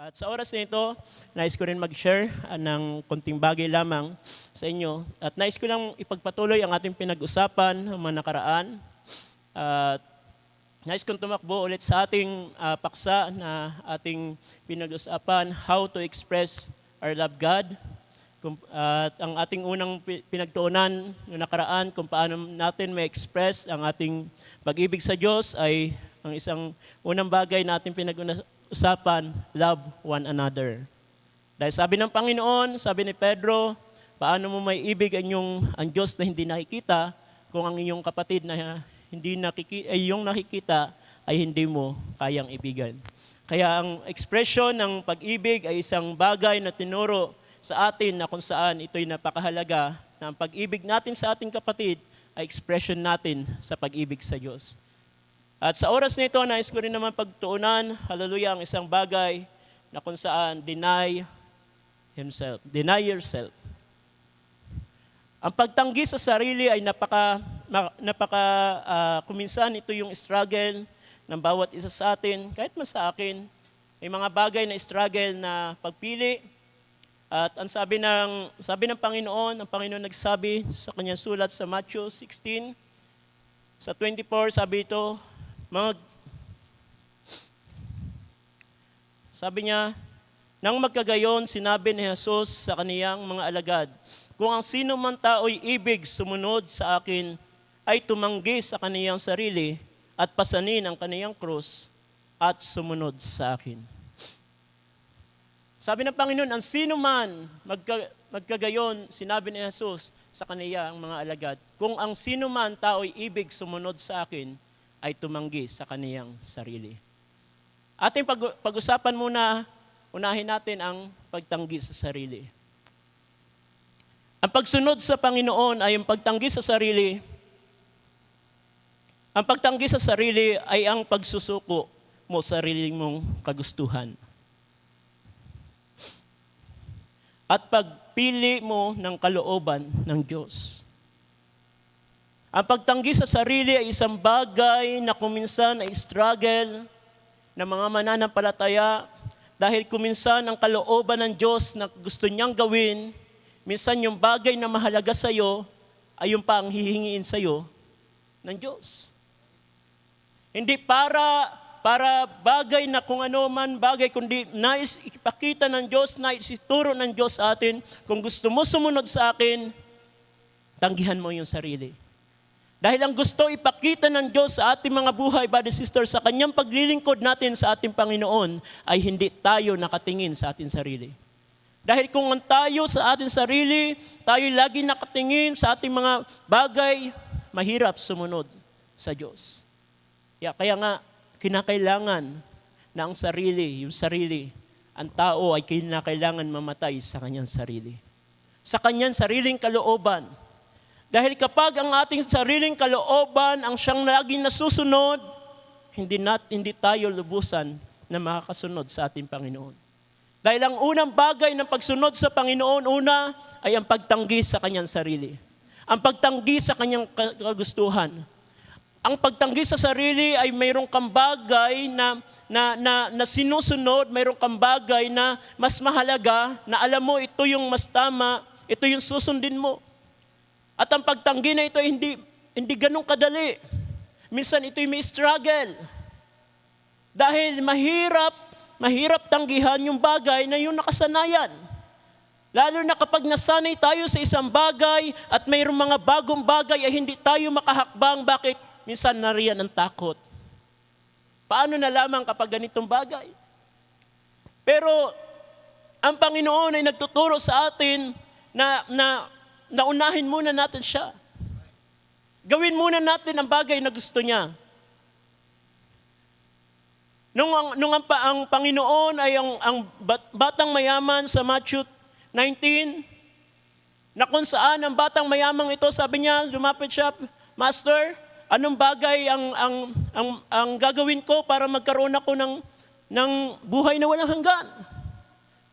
At sa oras na ito, nais ko rin mag-share ng konting bagay lamang sa inyo. At nais ko lang ipagpatuloy ang ating pinag-usapan ng mga nakaraan. At nais kong tumakbo ulit sa ating paksa na ating pinag-usapan, how to express our love God. At ang ating unang pinagtuunan ng nakaraan kung paano natin may express ang ating pag-ibig sa Diyos ay ang isang unang bagay na ating pinag-usapan, love one another. Dahil sabi ng Panginoon, sabi ni Pedro, paano mo may ibig ang Diyos na hindi nakikita kung ang iyong kapatid na iyong nakikita ay hindi mo kayang ibigan. Kaya ang expression ng pag-ibig ay isang bagay na tinuro sa atin na kung saan ito'y napakahalaga na ang pag-ibig natin sa ating kapatid ay expression natin sa pag-ibig sa Diyos. At sa oras na ito, nais ko rin naman pagtuunan, hallelujah, ang isang bagay na kung saan deny yourself. Ang pagtanggi sa sarili ay kuminsan ito yung struggle ng bawat isa sa atin, kahit man sa akin, may mga bagay na struggle na pagpili. At ang sabi ng Panginoon, ang Panginoon nagsabi sa kanyang sulat sa Matthew 16, sa 24, sabi ito, sabi niya, nang magkagayon, sinabi ni Jesus sa kaniyang mga alagad, kung ang sino man tao'y ibig sumunod sa akin, ay tumanggi sa kaniyang sarili at pasanin ang kaniyang krus at sumunod sa akin. Sabi ng Panginoon, ang sino man magkagayon, sinabi ni Jesus sa kaniyang mga alagad, kung ang sino man tao'y ibig sumunod sa akin, ay tumanggi sa kaniyang sarili. Ating pag-usapan muna, unahin natin ang pagtanggi sa sarili. Ang pagsunod sa Panginoon ay ang pagtanggi sa sarili. Ang pagtanggi sa sarili ay ang pagsusuko mo sa sarili mong kagustuhan. At pagpili mo ng kalooban ng Diyos. Ang pagtanggi sa sarili ay isang bagay na kuminsan ay struggle ng mga mananampalataya dahil kuminsan ang kalooban ng Diyos na gusto niyang gawin, minsan yung bagay na mahalaga sa iyo ay yung pa ang hihingiin sa iyo ng Diyos. Hindi para bagay na kung ano man bagay, kundi nais ipakita ng Diyos, nais ituro ng Diyos sa atin, kung gusto mo sumunod sa akin, tanggihan mo yung sarili. Dahil ang gusto ipakita ng Diyos sa ating mga buhay, brothers and sisters, sa kanyang paglilingkod natin sa ating Panginoon, ay hindi tayo nakatingin sa ating sarili. Dahil kung tayo sa ating sarili, tayo lagi nakatingin sa ating mga bagay, mahirap sumunod sa Diyos. Kaya nga, kinakailangan na ang ang tao ay kinakailangan mamatay sa kanyang sarili. Sa kanyang sariling kalooban. Dahil kapag ang ating sariling kalooban ang siyang laging nasusunod, hindi tayo lubusan na makakasunod sa ating Panginoon. Dahil ang unang bagay ng pagsunod sa Panginoon, una ay ang pagtanggi sa kanyang sarili. Ang pagtanggi sa kanyang kagustuhan. Ang pagtanggi sa sarili ay mayroong kang bagay na sinusunod, mayroong kang bagay na mas mahalaga, na alam mo ito yung mas tama, ito yung susundin mo. At ang pagtanggi na ito ay hindi ganun kadali. Minsan ito'y may struggle. Dahil mahirap tanggihan yung bagay na yung nakasanayan. Lalo na kapag nasanay tayo sa isang bagay at mayroong mga bagong bagay ay hindi tayo makahakbang. Bakit? Minsan nariyan ang takot. Paano na lamang kapag ganitong bagay? Pero ang Panginoon ay nagtuturo sa atin na unahin muna natin siya. Gawin muna natin ang bagay na gusto niya. Nung ang Panginoon ay ang batang mayaman sa Matthew 19, na kung saan ang batang mayamang ito, sabi niya, lumapit siya, Master, anong bagay ang gagawin ko para magkaroon ako ng buhay na walang hanggan?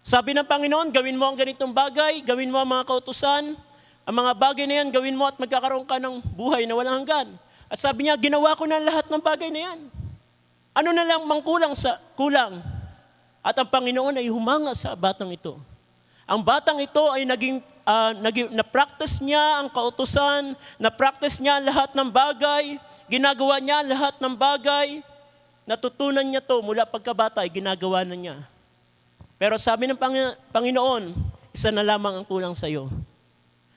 Sabi ng Panginoon, gawin mo ang ganitong bagay, gawin mo ang mga kautusan, ang mga bagay na yan, gawin mo at magkakaroon ka ng buhay na walang hanggan. At sabi niya, ginawa ko na lahat ng bagay na yan. Ano na lang mang kulang? At ang Panginoon ay humanga sa batang ito. Ang batang ito ay na-practice niya ang kautusan, na-practice niya lahat ng bagay, ginagawa niya lahat ng bagay, natutunan niya to mula pagkabata ay ginagawa na niya. Pero sabi ng Panginoon, isa na lamang ang kulang sa iyo.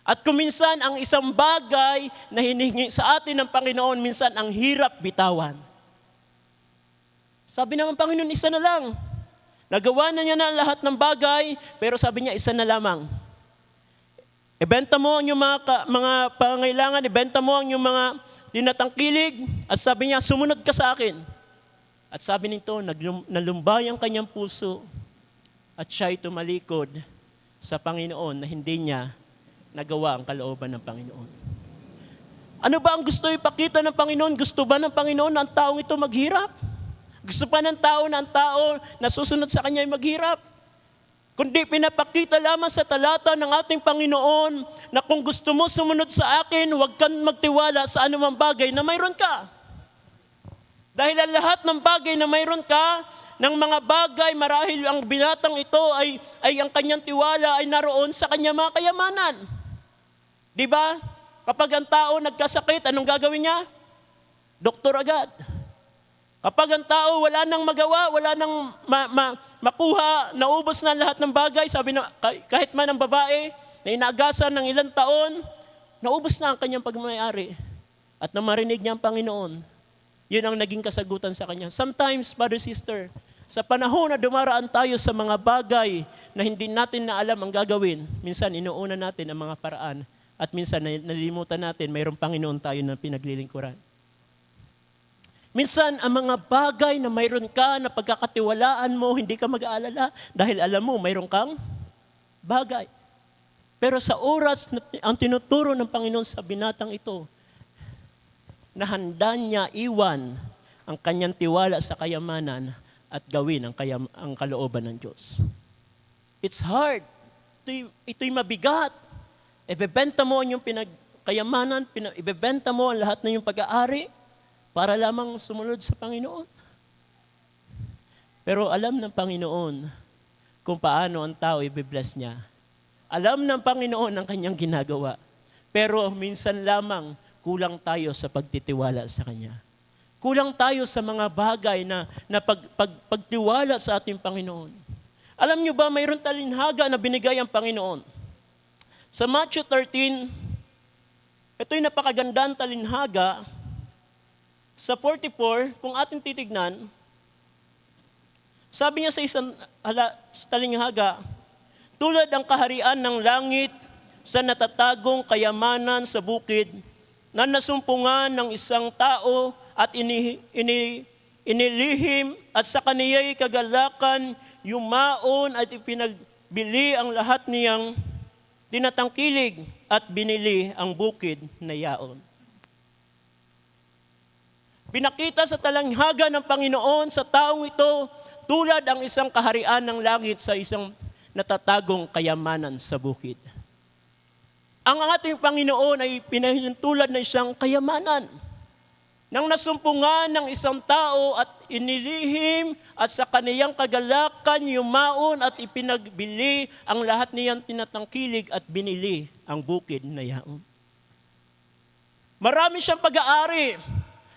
At kung minsan ang isang bagay na hinihingi sa atin ng Panginoon, minsan ang hirap bitawan. Sabi ng Panginoon, isa na lang. Nagawa na niya na lahat ng bagay, pero sabi niya, isa na lamang. Ibenta mo ang iyong mga pangailangan, ibenta mo ang iyong mga tinatangkilig, at sabi niya, sumunod ka sa akin. At sabi nito, nalumbay ang kanyang puso, at siya'y tumalikod sa Panginoon na hindi niya nagawa ang kalooban ng Panginoon. Ano ba ang gusto ipakita ng Panginoon? Gusto ba ng Panginoon na ang taong ito maghirap? Gusto pa ng tao na ang tao na susunod sa Kanya ay maghirap? Kundi pinapakita lamang sa talata ng ating Panginoon na kung gusto mo sumunod sa akin, huwag kang magtiwala sa anumang bagay na mayroon ka. Dahil ang lahat ng bagay na mayroon ka, ng mga bagay, marahil ang binatang ito ay ang kanyang tiwala ay naroon sa kanyang mga kayamanan. Di ba? Kapag ang tao nagkasakit, anong gagawin niya? Doktor agad. Kapag ang tao wala nang magawa, wala nang makuha, naubos na lahat ng bagay, sabi na, kahit man ang babae na inaagasan ng ilang taon, naubos na ang kanyang pagmayari. At nang marinig niya ang Panginoon, yun ang naging kasagutan sa kanya. Sometimes, brother, sister, sa panahon na dumaraan tayo sa mga bagay na hindi natin na alam ang gagawin, minsan inuuna natin ang mga paraan at minsan nalilimutan natin mayroong Panginoon tayo na pinaglilingkuran. Minsan, ang mga bagay na mayroon ka na pagkakatiwalaan mo, hindi ka mag-aalala dahil alam mo, mayroon kang bagay. Pero sa oras na ang tinuturo ng Panginoon sa binatang ito, na handa niya iwan ang kanyang tiwala sa kayamanan at gawin ang kalooban ng Diyos. It's hard. Ito'y mabigat. Ibebenta mo ang iyong kayamanan, ibebenta mo ang lahat ng iyong pag-aari, para lamang sumunod sa Panginoon. Pero alam ng Panginoon kung paano ang tao i-bless niya. Alam ng Panginoon ang kanyang ginagawa. Pero minsan lamang kulang tayo sa pagtitiwala sa Kanya. Kulang tayo sa mga bagay na pagtiwala sa ating Panginoon. Alam niyo ba, mayroon talinhaga na binigay ang Panginoon. Sa Matthew 13, ito'y napakagandang talinhaga. Sa 44, kung ating titignan, sabi niya sa isang talinghaga, tulad ang kaharian ng langit sa natatagong kayamanan sa bukid, na nasumpungan ng isang tao at inilihim at sa kaniya'y kagalakan, yumaon at ipinagbili ang lahat niyang tinatangkilig at binili ang bukid na yaon. Pinakita sa talanghaga ng Panginoon sa taong ito tulad ang isang kaharian ng langit sa isang natatagong kayamanan sa bukid. Ang ating Panginoon ay pinahintulad na isang kayamanan nang nasumpungan ng isang tao at inilihim at sa kaniyang kagalakan yumaon at ipinagbili ang lahat niyang tinatangkilig at binili ang bukid na yaon. Marami siyang pag-aari.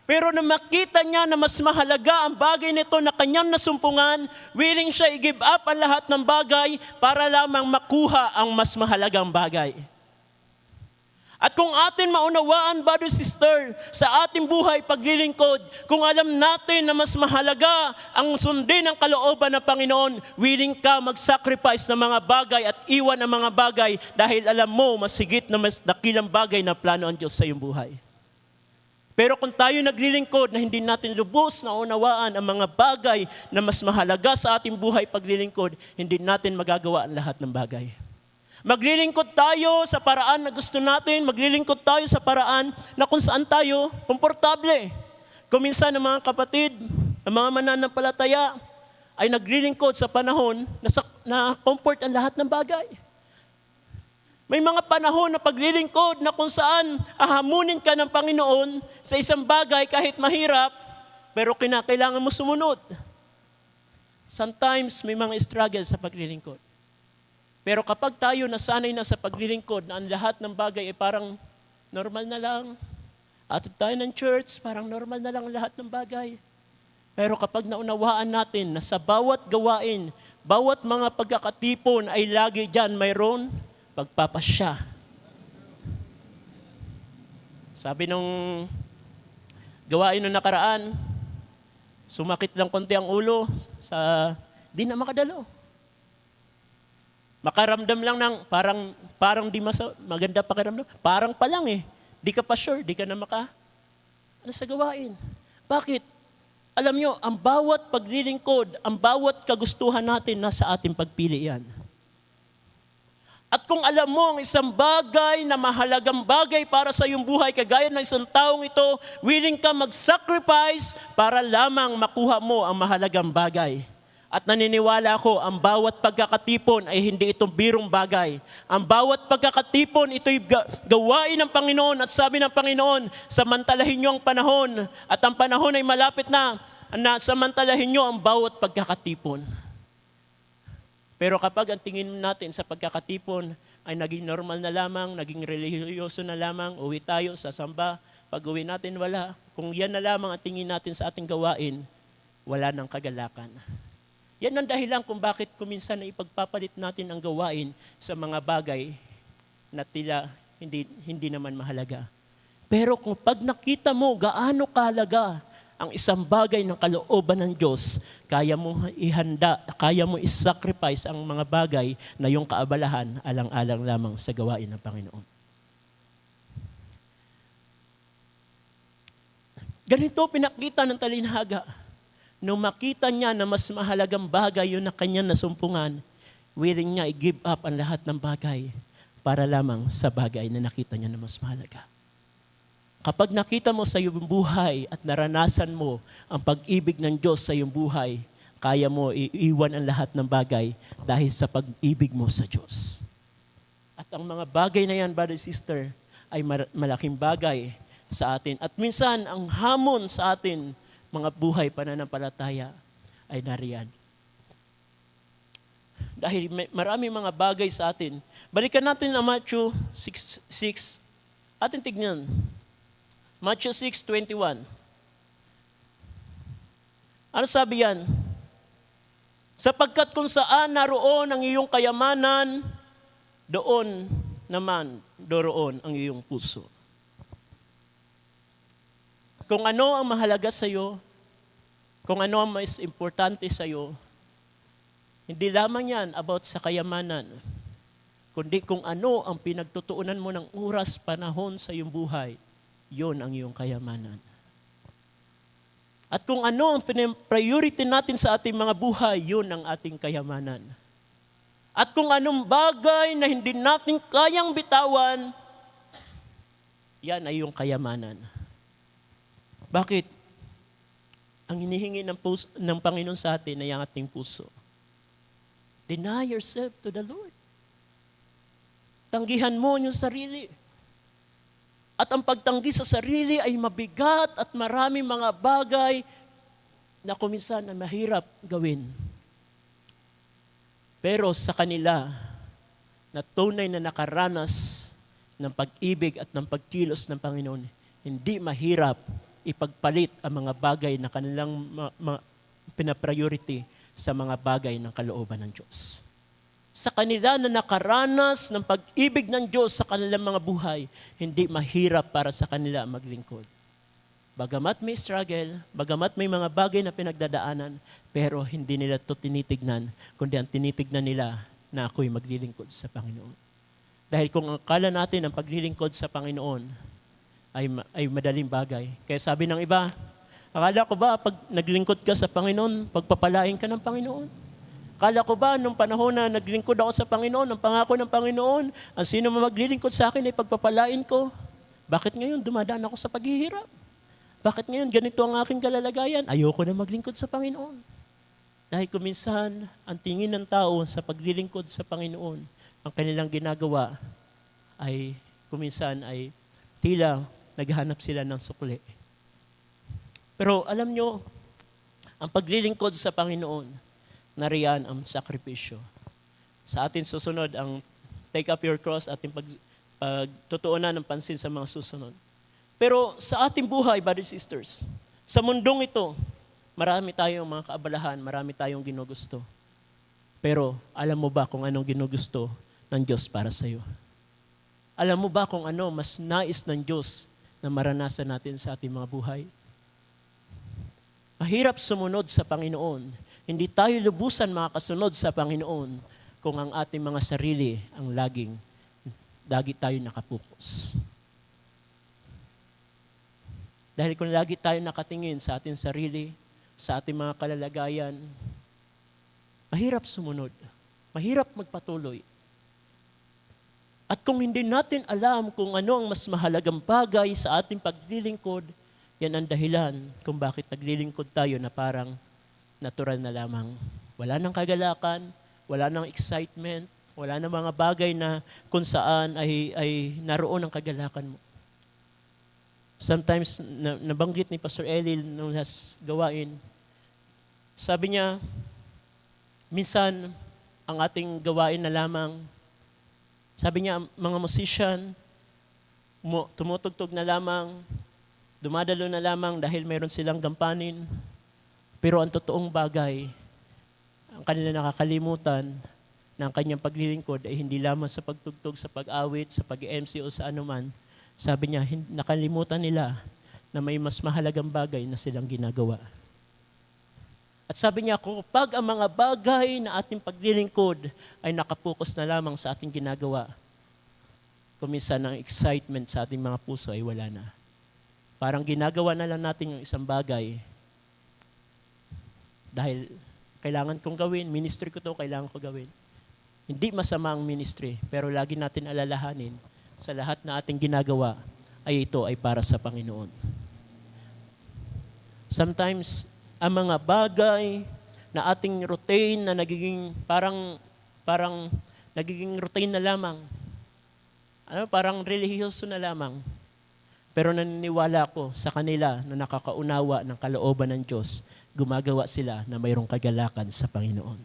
Pero na makita niya na mas mahalaga ang bagay nito na kanyang nasumpungan, willing siya i-give up ang lahat ng bagay para lamang makuha ang mas mahalagang bagay. At kung atin maunawaan, brother, sister, sa ating buhay paglilingkod, kung alam natin na mas mahalaga ang sundin ng kalooban ng Panginoon, willing ka mag-sacrifice ng mga bagay at iwan ang mga bagay dahil alam mo mas higit na mas dakilang bagay na plano ang Diyos sa iyong buhay. Pero kung tayo naglilingkod na hindi natin lubos na unawaan ang mga bagay na mas mahalaga sa ating buhay paglilingkod, hindi natin magagawa ang lahat ng bagay. Maglilingkod tayo sa paraan na gusto natin, maglilingkod tayo sa paraan na kung saan tayo komportable. Kung minsan ang mga kapatid, ang mga mananampalataya ay naglilingkod sa panahon na comfort ang lahat ng bagay. May mga panahon na paglilingkod na kung saan ahamunin ka ng Panginoon sa isang bagay kahit mahirap, pero kinakailangan mo sumunod. Sometimes may mga struggle sa paglilingkod. Pero kapag tayo nasanay na sa paglilingkod na ang lahat ng bagay ay parang normal na lang, at tayo ng church, parang normal na lang lahat ng bagay. Pero kapag naunawaan natin na sa bawat gawain, bawat mga pagkakatipon ay lagi dyan mayroon pagpapasya. Sabi nung gawain nung nakaraan, sumakit lang konti ang ulo sa di na makadalo. Makaramdam lang ng parang di maganda pakiramdam. Parang pa lang eh. Di ka pa sure, di ka na sa gawain. Bakit? Alam nyo, ang bawat paglilingkod, ang bawat kagustuhan natin nasa ating pagpili yan. At kung alam mo ang isang bagay na mahalagang bagay para sa iyong buhay, kagaya ng isang taong ito, willing ka mag-sacrifice para lamang makuha mo ang mahalagang bagay. At naniniwala ako, ang bawat pagkakatipon ay hindi itong birong bagay. Ang bawat pagkakatipon, ito'y gawain ng Panginoon. At sabi ng Panginoon, samantalahin niyo ang panahon. At ang panahon ay malapit na samantalahin niyo ang bawat pagkakatipon. Pero kapag ang tingin natin sa pagkakatipon ay naging normal na lamang, naging relihiyoso na lamang, uwi tayo sa samba, pag uwi natin wala. Kung yan na lamang ang tingin natin sa ating gawain, wala nang kagalakan. Yan ang dahilan kung bakit kuminsan na ipagpapalit natin ang gawain sa mga bagay na tila hindi naman mahalaga. Pero kung pag nakita mo gaano kahalaga ang isang bagay ng kalooban ng Diyos, kaya mo ihanda, kaya mo isacrifice ang mga bagay na iyong kaabalahan alang-alang lamang sa gawain ng Panginoon. Ganito pinakita ng talinhaga. Nung makita niya na mas mahalagang bagay yun na kanya nasumpungan, willing niya i-give up ang lahat ng bagay para lamang sa bagay na nakita niya na mas mahalaga. Kapag nakita mo sa iyong buhay at naranasan mo ang pag-ibig ng Diyos sa iyong buhay, kaya mo iiwan ang lahat ng bagay dahil sa pag-ibig mo sa Diyos. At ang mga bagay na yan, brother, sister, ay malaking bagay sa atin. At minsan, ang hamon sa atin, mga buhay pananampalataya ay nariyan. Dahil marami mga bagay sa atin. Balikan natin ang Matthew 6. Atin tignan. Matthew 6:21. Ano sabi yan? Sapagkat kung saan naroon ang iyong kayamanan, doon ang iyong puso. Kung ano ang mahalaga sa iyo, kung ano ang mas importante sa iyo, hindi lamang yan about sa kayamanan, kundi kung ano ang pinagtutuunan mo ng oras, panahon sa iyong buhay, yon ang iyong kayamanan. At kung ano ang priority natin sa ating mga buhay, yon ang ating kayamanan. At kung anong bagay na hindi natin kayang bitawan, yan ay iyong kayamanan. Bakit? Ang hinihingi ng Panginoon sa atin ay ang ating puso. Deny yourself to the Lord. Tanggihan mo yung sarili. At ang pagtanggi sa sarili ay mabigat at maraming mga bagay na kuminsan na mahirap gawin. Pero sa kanila, na tunay na nakaranas ng pag-ibig at ng pagkilos ng Panginoon, hindi mahirap ipagpalit ang mga bagay na kanilang pinapriority sa mga bagay ng kalooban ng Diyos. Sa kanila na nakaranas ng pag-ibig ng Diyos sa kanilang mga buhay, hindi mahirap para sa kanila maglingkod. Bagamat may struggle, bagamat may mga bagay na pinagdadaanan, pero hindi nila ito tinitignan, kundi ang tinitignan nila na ako'y maglilingkod sa Panginoon. Dahil kung akala natin ang paglilingkod sa Panginoon ay madaling bagay. Kaya sabi ng iba, akala ko ba pag naglingkod ka sa Panginoon, pagpapalain ka ng Panginoon? Akala ko ba nung panahon na naglingkod ako sa Panginoon, ang pangako ng Panginoon, ang sino maglilingkod sa akin ay pagpapalain ko? Bakit ngayon dumadaan ako sa paghihirap? Bakit ngayon ganito ang aking kalalagayan? Ayoko na maglingkod sa Panginoon. Dahil kuminsan, ang tingin ng tao sa paglilingkod sa Panginoon, ang kanilang ginagawa ay kuminsan ay tila naghahanap sila ng sukli. Pero alam nyo, ang paglilingkod sa Panginoon, nariyan ang sakripisyo. Sa atin susunod ang take up your cross, ating pagtutuunan ng pansin sa mga susunod. Pero sa ating buhay, brothers and sisters, sa mundong ito, marami tayong mga kaabalahan, marami tayong ginugusto. Pero alam mo ba kung anong ginugusto ng Diyos para sa iyo? Alam mo ba kung ano mas nais ng Diyos na maranasan natin sa ating mga buhay? Mahirap sumunod sa Panginoon. Hindi tayo lubusan makakasunod sa Panginoon kung ang ating mga sarili ang lagi tayo nakapokus. Dahil kung lagi tayo nakatingin sa ating sarili, sa ating mga kalalagayan, mahirap sumunod. Mahirap magpatuloy. At kung hindi natin alam kung ano ang mas mahalagang bagay sa ating paglilingkod, yan ang dahilan kung bakit naglilingkod tayo na parang natural na lamang. Wala nang kagalakan, wala nang excitement, wala nang mga bagay na kung saan ay naroon ang kagalakan mo. Sometimes, nabanggit ni Pastor Eli nung last gawain, sabi niya, minsan, ang ating gawain na lamang, sabi niya, mga musician, tumutugtog na lamang, dumadalo na lamang dahil mayroon silang gampanin. Pero ang totoong bagay, ang kanila nakakalimutan na ang kanyang paglilingkod ay hindi lamang sa pagtugtog, sa pag-awit, sa pag-MC o sa anuman. Sabi niya, nakalimutan nila na may mas mahalagang bagay na silang ginagawa. At sabi niya, kapag ang mga bagay na ating paglilingkod ay nakapokus na lamang sa ating ginagawa, kuminsan ang excitement sa ating mga puso ay wala na. Parang ginagawa na lang natin yung isang bagay dahil kailangan kong gawin, ministry ko to, kailangan ko gawin. Hindi masama ang ministry, pero lagi natin alalahanin sa lahat na ating ginagawa ay ito ay para sa Panginoon. Sometimes, ang mga bagay na ating routine na nagiging parang nagiging routine na lamang. Parang relihiyoso na lamang. Pero naniniwala ko sa kanila na nakakaunawa ng kalooban ng Diyos, gumagawa sila na mayroong kagalakan sa Panginoon.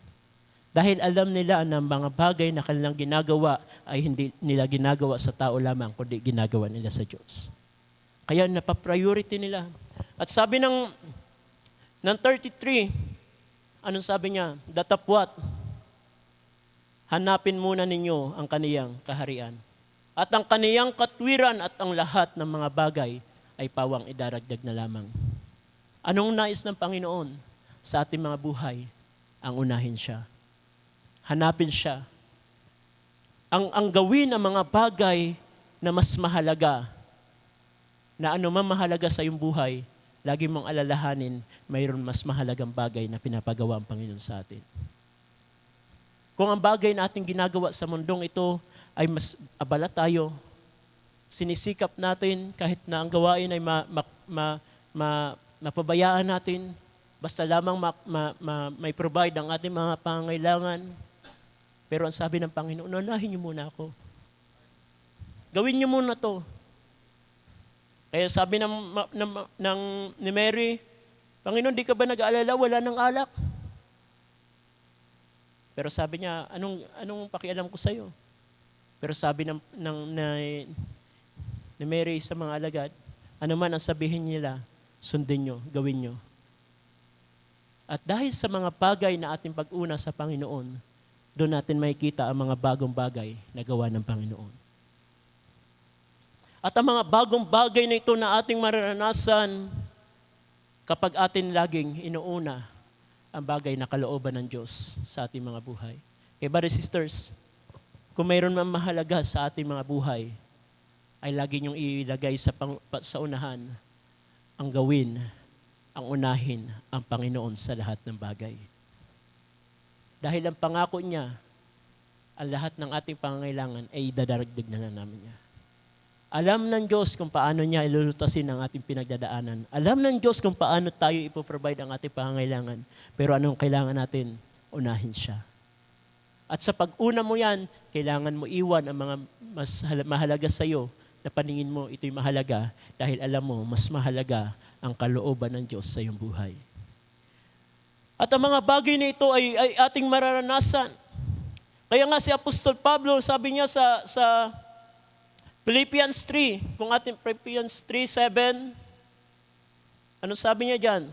Dahil alam nila na mga bagay na kanilang ginagawa ay hindi nila ginagawa sa tao lamang, kundi ginagawa nila sa Diyos. Kaya napapriority nila. At sabi ng 33, anong sabi niya? Datapwat, hanapin muna ninyo ang kaniyang kaharian. At ang kaniyang katwiran at ang lahat ng mga bagay ay pawang idaragdag na lamang. Anong nais ng Panginoon sa ating mga buhay? Ang unahin siya. Hanapin siya. Ang gawin ng mga bagay na mas mahalaga, na ano man mahalaga sa iyong buhay, lagi mong alalahanin, mayroon mas mahalagang bagay na pinapagawa ang Panginoon sa atin. Kung ang bagay na ating ginagawa sa mundong ito ay mas abala tayo, sinisikap natin kahit na ang gawain ay mapabayaan natin, basta lamang may provide ang ating mga pangangailangan. Pero ang sabi ng Panginoon, unahin niyo muna ako. Gawin niyo muna to. Kaya sabi ni Mary, Panginoon, di ka ba nag-aalala? Wala ng alak. Pero sabi niya, anong pakialam ko sa'yo? Pero sabi ni Mary sa mga alagad, ano man ang sabihin nila, sundin nyo, gawin nyo. At dahil sa mga bagay na ating pag-una sa Panginoon, doon natin makikita ang mga bagong bagay na gawa ng Panginoon. At ang mga bagong bagay na ito na ating mararanasan kapag atin laging inuuna ang bagay na kalooban ng Diyos sa ating mga buhay. Kaya brothers and sisters, kung mayroon man mahalaga sa ating mga buhay, ay lagi niyong ilagay sa unahan ang gawin, ang unahin ang Panginoon sa lahat ng bagay. Dahil ang pangako niya, ang lahat ng ating pangangailangan ay dadaragdag na lang namin niya. Alam ng Diyos kung paano niya ilulutasin ang ating pinagdadaanan. Alam ng Diyos kung paano tayo ipoprovide ang ating pangangailangan. Pero anong kailangan natin? Unahin siya. At sa pag-una mo yan, kailangan mo iwan ang mga mas mahalaga sa iyo na paningin mo ito'y mahalaga dahil alam mo mas mahalaga ang kalooban ng Diyos sa iyong buhay. At ang mga bagay na ito ay ating mararanasan. Kaya nga si Apostol Pablo, sabi niya sa Philippians 3, kung ating Philippians 3:7, ano sabi niya dyan?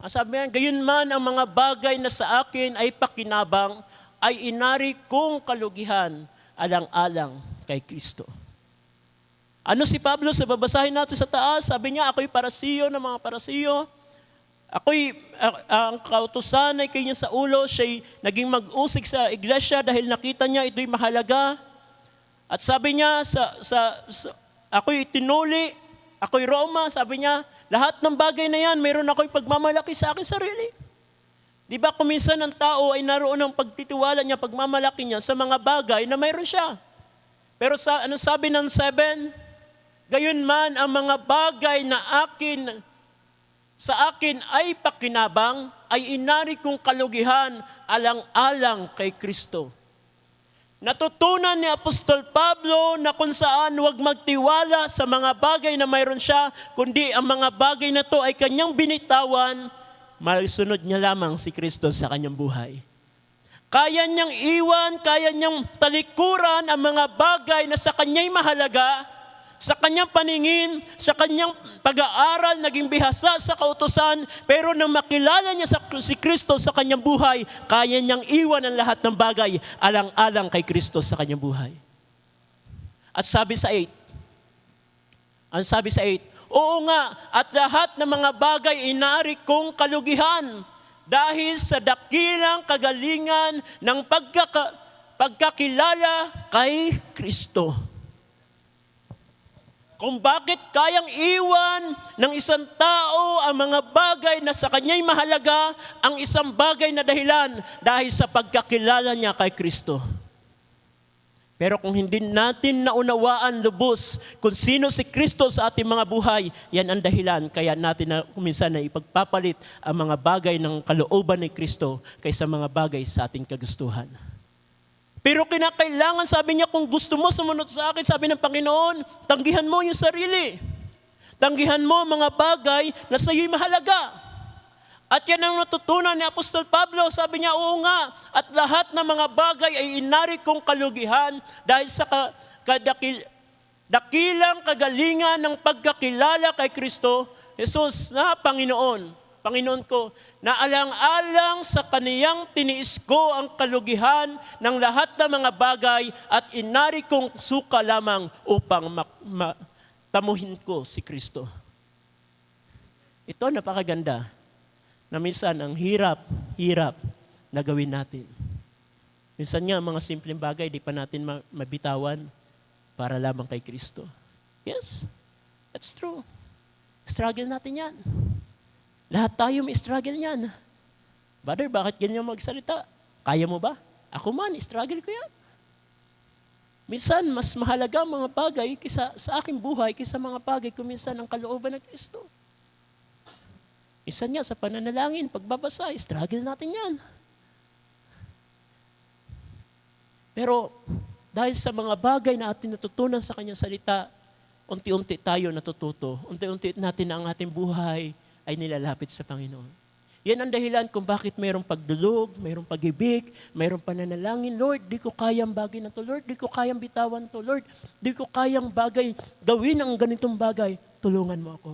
Ang sabi niya, gayon man ang mga bagay na sa akin ay pakinabang, ay inari kong kalugihan alang-alang kay Kristo. Ano si Pablo? Sa babasahin natin sa taas, sabi niya, ako'y parasiyo ng mga parasiyo. Ang kautusan ay kanya sa ulo, siya'y naging mag-usig sa iglesia dahil nakita niya ito'y mahalaga. At sabi niya, ako'y itinuli, ako'y Roma, sabi niya, lahat ng bagay na yan, mayroon ako'y pagmamalaki sa akin sarili. Di ba kuminsan ang tao ay naroon ng pagtitiwala niya, pagmamalaki niya sa mga bagay na mayroon siya. Pero ano sabi ng 7? Gayon man ang mga bagay na sa akin ay pakinabang, ay inari kong kalugihan alang-alang kay Kristo. Natutunan ni Apostol Pablo na kung saan huwag magtiwala sa mga bagay na mayroon siya, kundi ang mga bagay na to ay kanyang binitawan, maisunod niya lamang si Kristo sa kanyang buhay. Kaya niyang iwan, kaya niyang talikuran ang mga bagay na sa kanya'y mahalaga, sa kanyang paningin, sa kanyang pag-aaral, naging bihasa sa kautusan, pero nang makilala niya si Kristo sa kanyang buhay, kaya niyang iwan ang lahat ng bagay alang-alang kay Kristo sa kanyang buhay. At sabi sa 8, oo nga, at lahat ng mga bagay inari kong kalugihan dahil sa dakilang kagalingan ng pagkakilala kay Kristo. Kung bakit kayang iwan ng isang tao ang mga bagay na sa kanya'y mahalaga, ang isang bagay na dahilan dahil sa pagkakilala niya kay Kristo. Pero kung hindi natin naunawaan lubos kung sino si Kristo sa ating mga buhay, yan ang dahilan kaya natin na kuminsan na ipagpapalit ang mga bagay ng kalooban ni Kristo kaysa mga bagay sa ating kagustuhan. Pero kinakailangan, sabi niya, kung gusto mo sumunod sa akin, sabi ng Panginoon, tanggihan mo yung sarili. Tanggihan mo mga bagay na sa iyo'y mahalaga. At yan ang natutunan ni Apostol Pablo. Sabi niya, oo nga, at lahat ng mga bagay ay inari kong kalugihan dahil sa dakilang kagalingan ng pagkakilala kay Kristo, Jesus na Panginoon ko, na alang-alang sa kaniyang tiniis ko ang kalugihan ng lahat ng mga bagay at inari kong suka lamang upang tamuhin ko si Kristo. Ito napakaganda na minsan ang hirap na gawin natin. Minsan nga mga simpleng bagay di pa natin mabitawan para lamang kay Kristo. Yes, that's true. Struggle natin yan. Lahat tayo may struggle niyan. Brother, bakit ganyan magsalita? Kaya mo ba? Ako man, struggle ko yan. Minsan, mas mahalaga mga bagay sa aking buhay kaysa mga bagay kung minsan ang kalooban ng Kristo. Minsan nga sa pananalangin, pagbabasa, struggle natin yan. Pero dahil sa mga bagay na ating natutunan sa kanyang salita, unti-unti tayo natututo. Unti-unti natin ang ating buhay ay nilalapit sa Panginoon. Yan ang dahilan kung bakit mayroong pagdulog, mayroong pag-ibig, mayroong pananalangin. Lord, di ko kayang bagay na to. Lord, di ko kayang bitawan to. Lord, di ko kayang bagay, gawin ang ganitong bagay. Tulungan mo ako.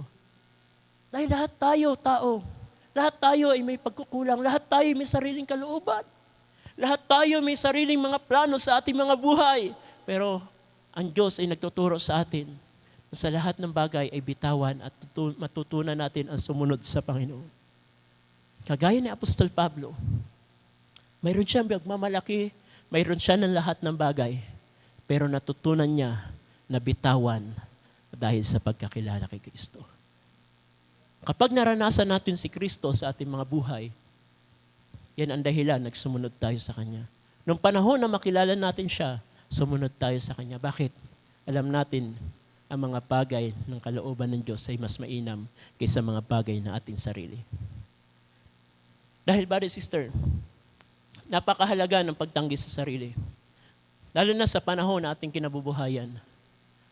Dahil lahat tayo, tao, lahat tayo ay may pagkukulang. Lahat tayo ay may sariling kalooban. Lahat tayo may sariling mga plano sa ating mga buhay. Pero ang Diyos ay nagtuturo sa atin sa lahat ng bagay ay bitawan at matutunan natin ang sumunod sa Panginoon. Kagaya ni Apostol Pablo, mayroon siyang pagmamalaki, mayroon siya ng lahat ng bagay, pero natutunan niya na bitawan dahil sa pagkakilala kay Kristo. Kapag naranasan natin si Kristo sa ating mga buhay, yan ang dahilan, nagsumunod tayo sa Kanya. Nung panahon na makilala natin siya, sumunod tayo sa Kanya. Bakit? Alam natin, ang mga bagay ng kalooban ng Diyos ay mas mainam kaysa mga bagay na ating sarili. Dahil, brother, sister, napakahalaga ng pagtanggi sa sarili. Lalo na sa panahon na ating kinabubuhayan.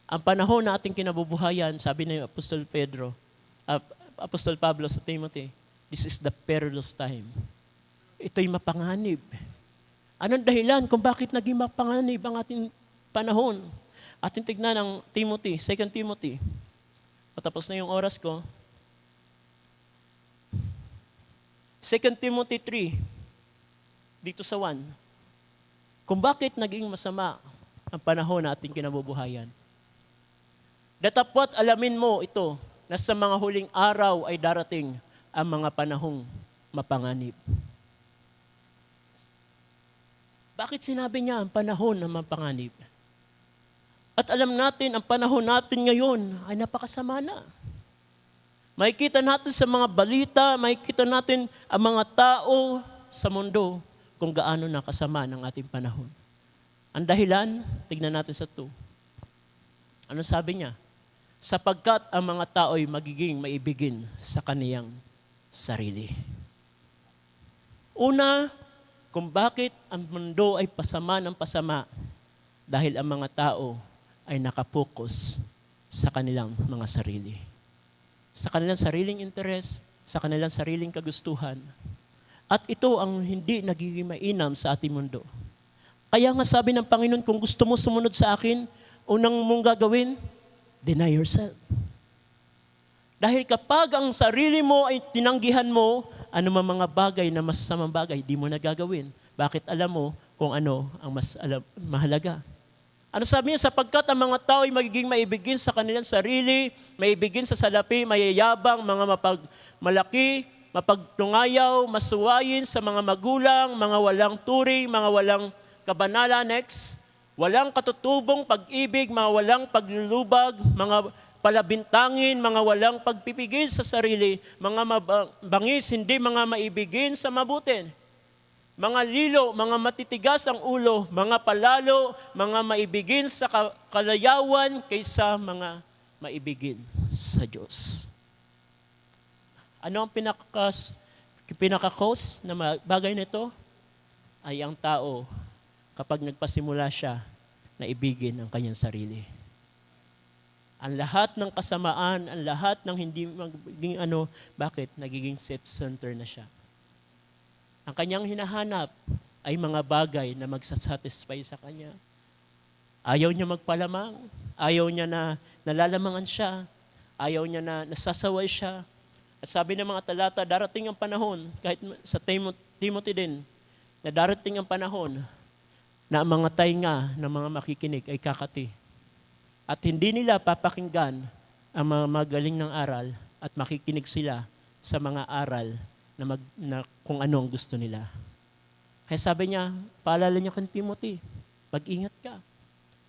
Ang panahon na ating kinabubuhayan, sabi ni Apostol Pablo sa Timothy, this is the perilous time. Ito'y mapanganib. Anong dahilan kung bakit naging mapanganib ang ating panahon? Ating tignan ang Timothy, 2 Timothy. Patapos na yung oras ko. 2 Timothy 3, dito sa 1. Kung bakit naging masama ang panahon na ating kinabubuhayan. Datapwat alamin mo ito, na sa mga huling araw ay darating ang mga panahong mapanganib. Bakit sinabi niya ang panahon na mapanganib? At alam natin, ang panahon natin ngayon ay napakasama na. Makikita natin sa mga balita, makikita natin ang mga tao sa mundo kung gaano nakasama ng ating panahon. Ang dahilan, tignan natin sa 2. Ano sabi niya? Sapagkat ang mga tao ay magiging maibigin sa kaniyang sarili. Una, kung bakit ang mundo ay pasama ng pasama dahil ang mga tao ay nakapokus sa kanilang mga sarili. Sa kanilang sariling interes, sa kanilang sariling kagustuhan. At ito ang hindi nagiging mainam sa ating mundo. Kaya nga sabi ng Panginoon, kung gusto mo sumunod sa akin, unang mong gagawin, deny yourself. Dahil kapag ang sarili mo ay tinanggihan mo, ano mga bagay na masasamang bagay, di mo na gagawin. Bakit alam mo kung ano ang mahalaga? Ano sabi niya? Sapagkat ang mga tao ay magiging maibigin sa kanilang sarili, maibigin sa salapi, mayayabang, mga malaki, mapagtungayaw, masuwayin sa mga magulang, mga walang turing, mga walang kabanalan, next, walang katutubong pag-ibig, mga walang paglulubag, mga palabintangin, mga walang pagpipigil sa sarili, mga bangis, hindi mga maibigin sa mabuti. Mga lilo, mga matitigas ang ulo, mga palalo, mga maibigin sa kalayawan kaysa mga maibigin sa Diyos. Ano ang pinaka-cause na bagay nito? Ay ang tao, kapag nagpasimula siya, na ibigin ang kanyang sarili. Ang lahat ng kasamaan, ang lahat ng hindi magiging bakit? Nagiging self-centered na siya. Ang kanyang hinahanap ay mga bagay na magsasatisfy sa kanya. Ayaw niya magpalamang, ayaw niya na nalalamangan siya, ayaw niya na nasasaway siya. At sabi ng mga talata, darating ang panahon, kahit sa Timothy din, na darating ang panahon na ang mga tainga ng mga makikinig ay kakati. At hindi nila papakinggan ang mga magaling ng aral at makikinig sila sa mga aral na kung ano ang gusto nila. Kaya sabi niya, paalala niya kay Timothy, mag-ingat ka.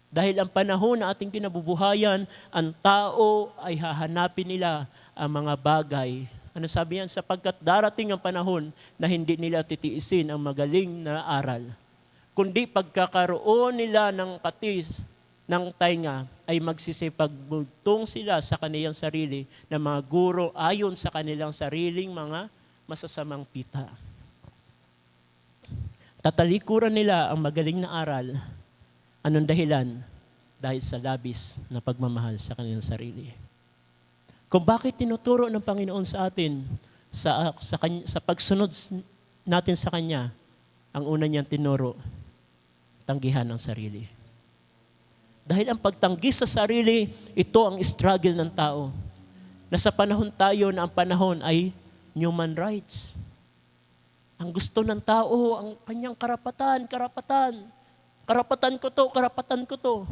Dahil ang panahon na ating kinabubuhayan, ang tao ay hahanapin nila ang mga bagay. Ano sabi niya? Sapagkat darating ang panahon na hindi nila titiisin ang magaling na aral. Kundi pagkakaroon nila ng katis, ng tainga, ay magsisipagbugtong sila sa kanilang sarili na mga guro ayon sa kanilang sariling mga masasamang pita. Tatalikuran nila ang magaling na aral. Anong dahilan? Dahil sa labis na pagmamahal sa kanilang sarili. Kung bakit tinuturo ng Panginoon sa atin sa pagsunod natin sa Kanya, ang una niyang tinuro, tanggihan ang sarili. Dahil ang pagtanggi sa sarili, ito ang struggle ng tao. Nasa panahon tayo na ang panahon ay human rights. Ang gusto ng tao, ang kanyang karapatan. Karapatan ko to.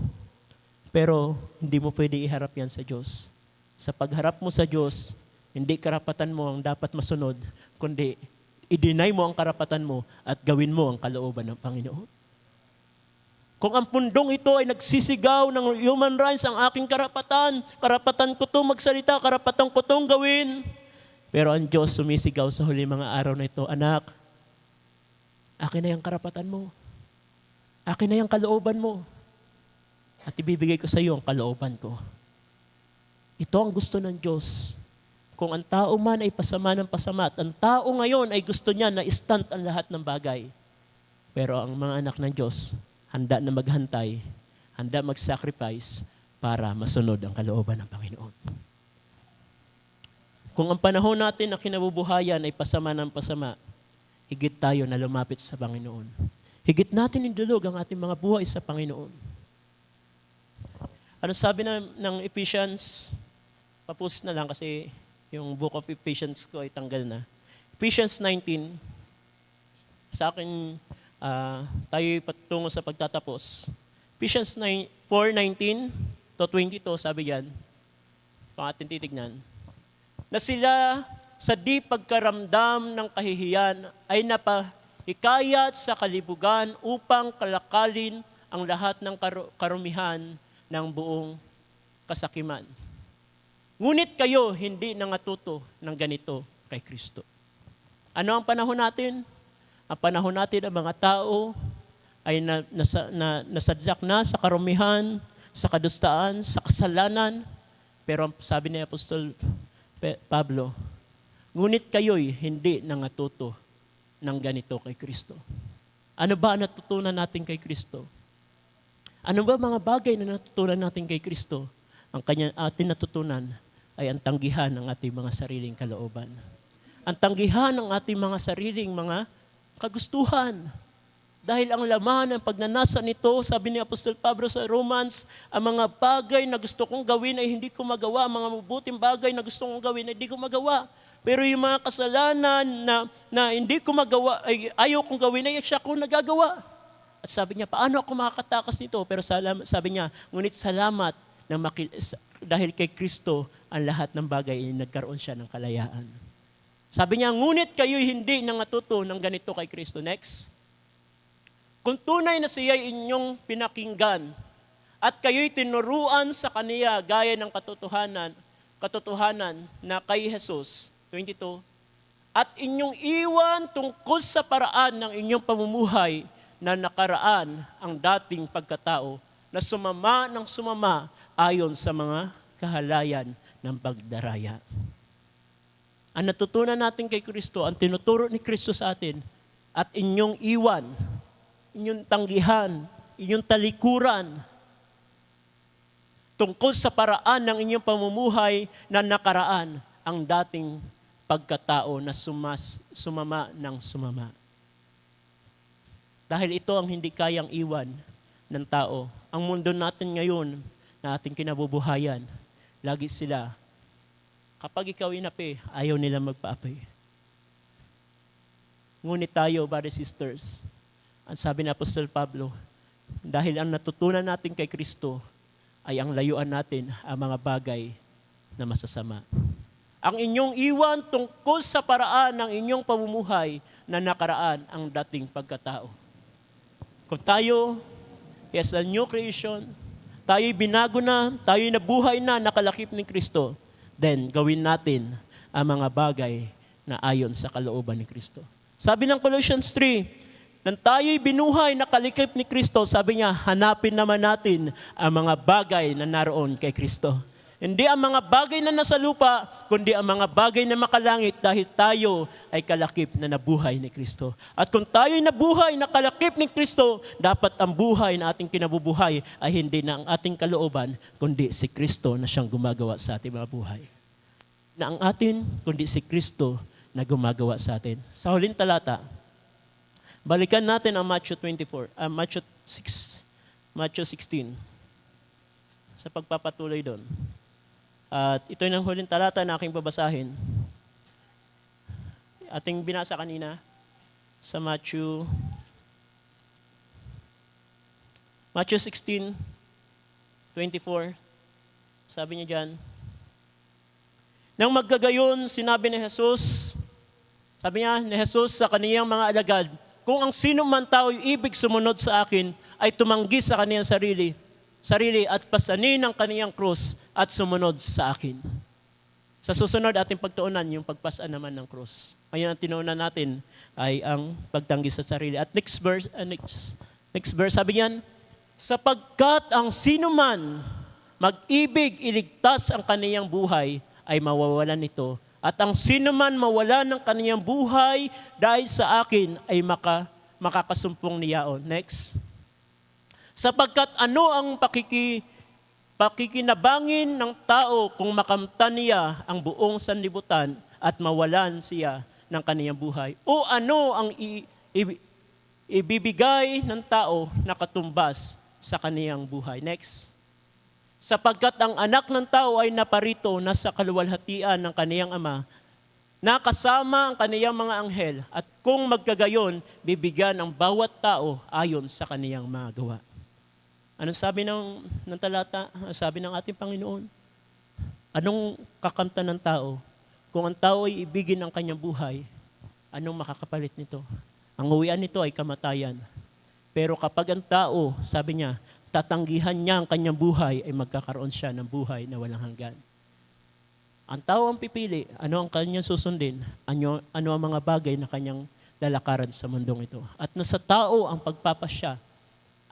Pero hindi mo pwede iharap yan sa Diyos. Sa pagharap mo sa Diyos, hindi karapatan mo ang dapat masunod, kundi i-deny mo ang karapatan mo at gawin mo ang kalooban ng Panginoon. Kung ang pundong ito ay nagsisigaw ng human rights, ang aking karapatan ko to magsalita, karapatan ko tong gawin. Pero ang Diyos sumisigaw sa huli mga araw na ito, anak, akin na yung karapatan mo. Akin na yung kalooban mo. At ibibigay ko sa iyo ang kalooban ko. Ito ang gusto ng Diyos. Kung ang tao man ay pasama ng pasama, at ang tao ngayon ay gusto niya na istant ang lahat ng bagay. Pero ang mga anak ng Diyos, handa na maghantay, handa mag-sacrifice para masunod ang kalooban ng Panginoon. Kung ang panahon natin na kinabubuhayan ay pasama ng pasama, higit tayo na lumapit sa Panginoon. Higit natin indulog ang ating mga buhay sa Panginoon. Ano sabi ng Ephesians? Papus na lang kasi yung book of Ephesians ko ay tanggal na. Ephesians 19, sa akin, tayo patungo sa pagtatapos. Ephesians 4:19 to 22, sabi yan, pang ating titignan, na sila sa di pagkaramdam ng kahihiyan ay napahikayat sa kalibugan upang kalakalin ang lahat ng karumihan ng buong kasakiman. Ngunit kayo hindi nangatuto ng ganito kay Kristo. Ano ang panahon natin? Ang panahon natin ang mga tao ay nasadlak na sa karumihan, sa kadustaan, sa kasalanan. Pero sabi ni Apostol Pablo, ngunit kayo'y hindi nangatuto ng ganito kay Kristo. Ano ba ang natutunan natin kay Kristo? Ano ba mga bagay na natutunan natin kay Kristo? Ang ating natutunan ay ang tanggihan ng ating mga sariling kalooban. Ang tanggihan ng ating mga sariling mga kagustuhan. Dahil ang laman ng pagnanasa nito, sabi ni Apostol Pablo sa Romans, ang mga bagay na gusto kong gawin ay hindi ko magawa. Ang mga mabuting bagay na gusto kong gawin ay hindi ko magawa. Pero yung mga kasalanan na hindi ko magawa, ay ayaw kong gawin ay siya ko nagagawa. At sabi niya, paano ako makakatakas nito? Pero sabi niya, ngunit salamat dahil kay Kristo ang lahat ng bagay ay nagkaroon siya ng kalayaan. Sabi niya, ngunit kayo'y hindi nangatuto ng ganito kay Kristo. Next. Kung tunay na siya'y inyong pinakinggan at kayo'y tinuruan sa kaniya gaya ng katotohanan na kay Jesus, 22, at inyong iwan tungkol sa paraan ng inyong pamumuhay na nakaraan ang dating pagkatao na sumama ng sumama ayon sa mga kahalayan ng pagdaraya. Ang natutunan natin kay Kristo, ang tinuturo ni Kristo sa atin, at inyong iwan, inyong tanggihan, inyong talikuran, tungkol sa paraan ng inyong pamumuhay na nakaraan ang dating pagkatao na sumama ng sumama. Dahil ito ang hindi kayang iwan ng tao. Ang mundo natin ngayon na ating kinabubuhayan, lagi sila, kapag ikaw inapi, ayaw nila magpaapi. Ngunit tayo, brothers and sisters, ang sabi ni Apostol Pablo, dahil ang natutunan natin kay Kristo ay ang layuan natin ang mga bagay na masasama. Ang inyong iwan tungkol sa paraan ng inyong pamumuhay na nakaraan ang dating pagkatao. Kung tayo is a new creation, tayo'y binago na, tayo'y nabuhay na, nakalakip ni Kristo, then gawin natin ang mga bagay na ayon sa kalooban ni Kristo. Sabi ng Colossians 3, nang tayo'y binuhay na kalikip ni Kristo, sabi niya, hanapin naman natin ang mga bagay na naroon kay Kristo. Hindi ang mga bagay na nasa lupa, kundi ang mga bagay na makalangit dahil tayo ay kalakip na nabuhay ni Kristo. At kung tayo'y nabuhay na kalakip ni Kristo, dapat ang buhay na ating kinabubuhay ay hindi na ang ating kalooban, kundi si Kristo na siyang gumagawa sa ating mga buhay. Na ang atin, kundi si Kristo na gumagawa sa atin. Sa huling talata, balikan natin ang Matthew 16 sa pagpapatuloy doon. At ito yung huling talata na aking babasahin. Ating binasa kanina sa Matthew 16:24. Sabi niya dyan, nang maggagayon, sinabi ni Jesus, sabi niya ni Jesus sa kaniyang mga alagad, kung ang sino man tao ibig sumunod sa akin, ay tumanggi sa kaniyang sarili at pasanin ang kaniyang krus at sumunod sa akin. Sa susunod ating pagtuunan, yung pagpasaan naman ng krus. Ngayon ang tinuunan natin ay ang pagtanggi sa sarili. At next verse, sabi niyan, sapagkat ang sino man mag-ibig iligtas ang kaniyang buhay, ay mawawalan nito. At ang sino man mawala ng kaniyang buhay dahil sa akin ay makakasumpong niyaon. Next. Sapagkat ano ang pakikinabangin ng tao kung makamtan niya ang buong sanlibutan at mawalan siya ng kaniyang buhay. O ano ang ibibigay ng tao na katumbas sa kaniyang buhay? Next. Sapagkat ang anak ng tao ay naparito na sa kaluwalhatian ng kaniyang ama, nakasama ang kaniyang mga anghel, at kung magkagayon, bibigyan ang bawat tao ayon sa kaniyang mga gawa. Anong sabi ng talata? Sabi ng ating Panginoon? Anong kakamtan ng tao? Kung ang tao ay ibigin ang kanyang buhay, anong makakapalit nito? Ang uwian nito ay kamatayan. Pero kapag ang tao, sabi niya, tatanggihan niya ang kanyang buhay, ay magkakaroon siya ng buhay na walang hanggan. Ang tao ang pipili, ano ang kanyang susundin, ano ang mga bagay na kanyang lalakaran sa mundong ito. At nasa tao ang pagpapasya,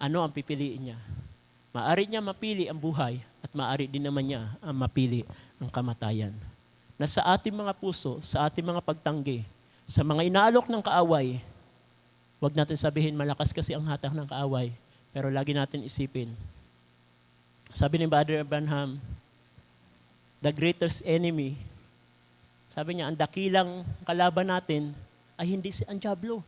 ano ang pipiliin niya. Maari niya mapili ang buhay at maari din naman niya ang mapili ang kamatayan. Nasa ating mga puso, sa ating mga pagtanggi, sa mga inaalok ng kaaway, huwag natin sabihin malakas kasi ang hatak ng kaaway, pero lagi natin isipin. Sabi ni Brother Branham, the greatest enemy, sabi niya, ang dakilang kalaban natin ay hindi si ang diablo.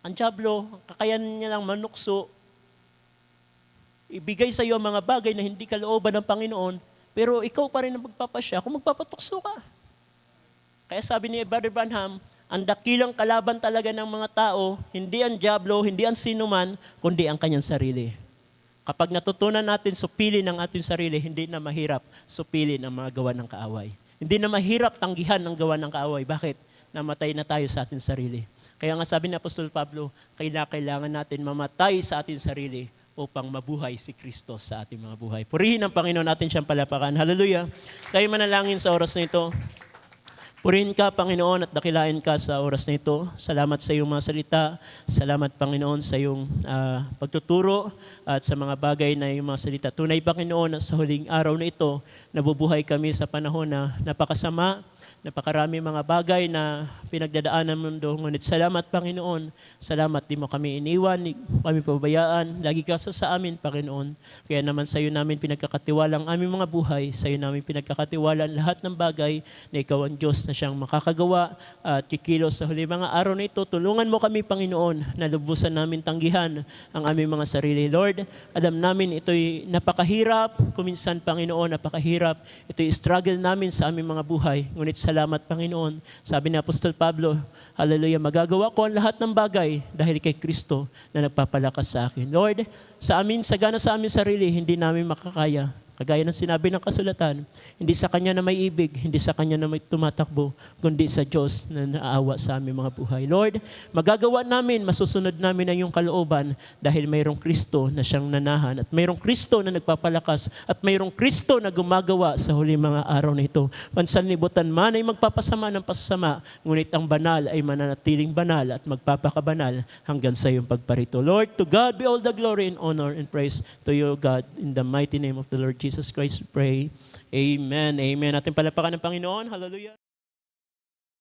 Ang diablo, kakayanan niya lang manukso, ibigay sa iyo ang mga bagay na hindi kalooban ng Panginoon, pero ikaw pa rin ang magpapasya kung magpapatukso ka. Kaya sabi ni Brother Branham, ang dakilang kalaban talaga ng mga tao, hindi ang diablo, hindi ang sinuman, kundi ang kanyang sarili. Kapag natutunan natin supilin ang ating sarili, hindi na mahirap supilin ang mga gawa ng kaaway. Hindi na mahirap tanggihan ang gawa ng kaaway. Bakit? Namatay na tayo sa ating sarili. Kaya nga sabi ni Apostol Pablo, kailangan natin mamatay sa ating sarili upang mabuhay si Kristo sa ating mga buhay. Purihin ang Panginoon natin siyang palapakan. Hallelujah. Tayo manalangin sa oras na ito. Purihin ka, Panginoon, at dakilain ka sa oras na ito. Salamat sa iyong mga salita. Salamat, Panginoon, sa iyong pagtuturo at sa mga bagay na iyong mga salita. Tunay, Panginoon, sa huling araw na ito, nabubuhay kami sa panahon na napakasama, napakarami mga bagay na pinagdadaanan ng mundo. Ngunit salamat, Panginoon. Salamat, di mo kami iniwan, di mo kami pabayaan. Lagi ka sa amin, Panginoon. Kaya naman sa iyo namin pinagkakatiwala ang aming mga buhay. Sa iyo namin pinagkakatiwala lahat ng bagay na ikaw ang Diyos na siyang makakagawa at kikilos sa huli mga araw na ito. Tulungan mo kami, Panginoon, na lubusan namin tanggihan ang aming mga sarili. Lord, alam namin ito'y napakahirap. Kuminsan, Panginoon, napakahirap. Ito'y struggle namin sa aming mga buhay. Ngunit salamat, Panginoon. Sabi ni Apostol Pablo, hallelujah, magagawa ko ang lahat ng bagay dahil kay Kristo na nagpapalakas sa akin. Lord, sa amin, sagana sa aming sarili, hindi namin makakaya. Kagaya ng sinabi ng kasulatan, hindi sa Kanya na may ibig, hindi sa Kanya na may tumatakbo, kundi sa Diyos na naawa sa aming mga buhay. Lord, magagawa namin, masusunod namin ang iyong kalooban dahil mayroong Kristo na siyang nanahan at mayroong Kristo na nagpapalakas at mayroong Kristo na gumagawa sa huli mga araw na ito. Pansanlibutan man ay magpapasama ng pasasama, ngunit ang banal ay mananatiling banal at magpapakabanal hanggang sa iyong pagparito. Lord, to God be all the glory and honor and praise to you, God, in the mighty name of the Lord Jesus Christ we pray. Amen. Amen. Ating palapakan ng Panginoon. Hallelujah.